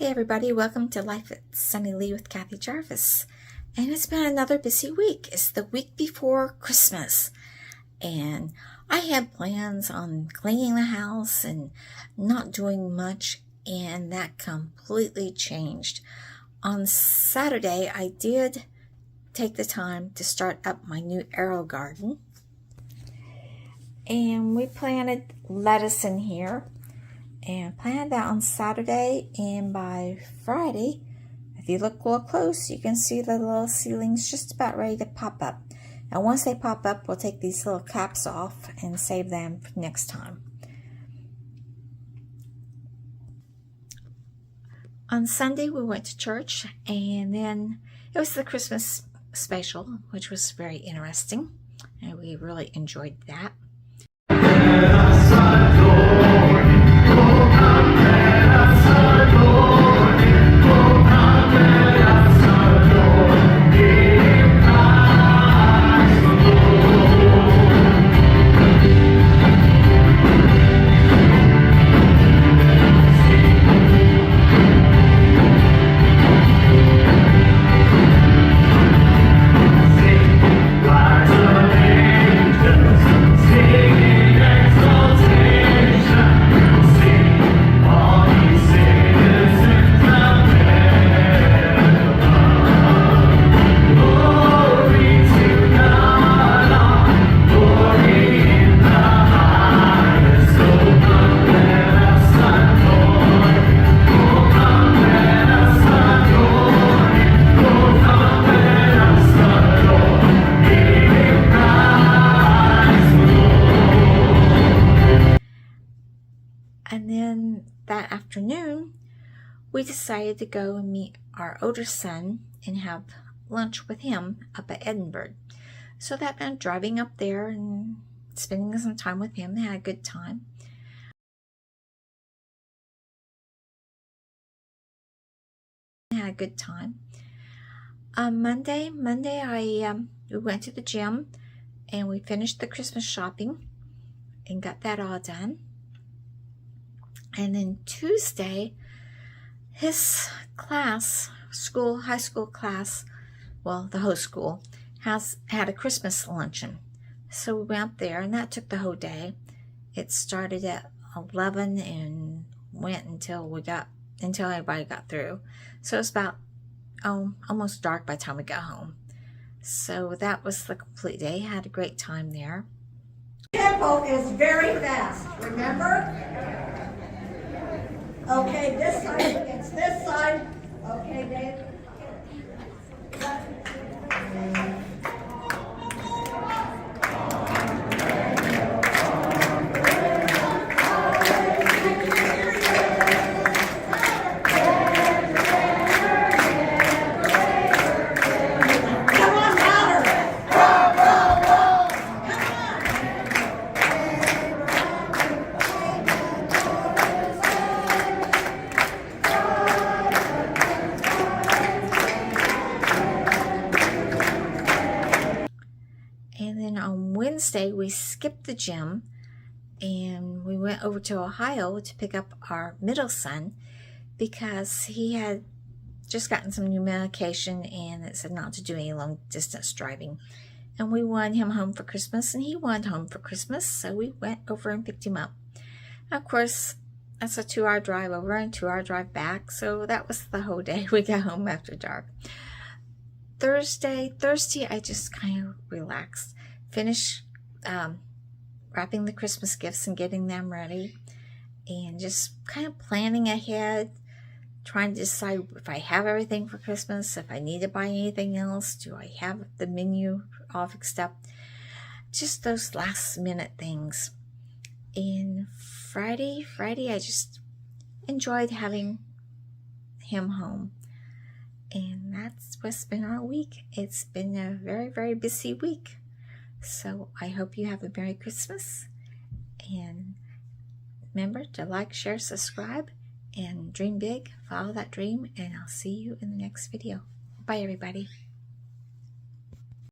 Hey everybody, welcome to Life at Sunny Lee with Kathy Jarvis. And it's been another busy week. It's the week before Christmas. And I had plans on cleaning the house and not doing much, and that completely changed. On Saturday, I did take the time to start up my new arrow garden. And we planted lettuce in here. And planted that on Saturday, and by Friday, if you look real close, you can see the little seedlings just about ready to pop up. And once they pop up, we'll take these little caps off and save them for next time. On Sunday, we went to church, and then it was the Christmas special, which was very interesting, and we really enjoyed that. And then that afternoon, we decided to go and meet our older son and have lunch with him up at Edinburgh. So that meant driving up there and spending some time with him. Had a good time. Monday, we went to the gym and we finished the Christmas shopping and got that all done. And then Tuesday, his class, high school class, well, the whole school, had a Christmas luncheon. So we went up there, and that took the whole day. It started at 11 and went until everybody got through. So it was about almost dark by the time we got home. So that was the complete day. Had a great time there. Tempo is very fast, remember? Okay, this side against this side. Okay, Dave. And then on Wednesday, we skipped the gym and we went over to Ohio to pick up our middle son because he had just gotten some new medication and it said not to do any long distance driving. And we wanted him home for Christmas and he wanted home for Christmas, so we went over and picked him up. Of course, that's a 2-hour drive over and 2-hour drive back, so that was the whole day. We got home after dark. Thursday, I just kind of relaxed. Finished wrapping the Christmas gifts and getting them ready. And just kind of planning ahead. Trying to decide if I have everything for Christmas. If I need to buy anything else. Do I have the menu all fixed up? Just those last minute things. And Friday, I just enjoyed having him home. And that's what's been our week. It's been a very, very busy week. So I hope you have a Merry Christmas. And remember to like, share, subscribe, and dream big. Follow that dream. And I'll see you in the next video. Bye, everybody.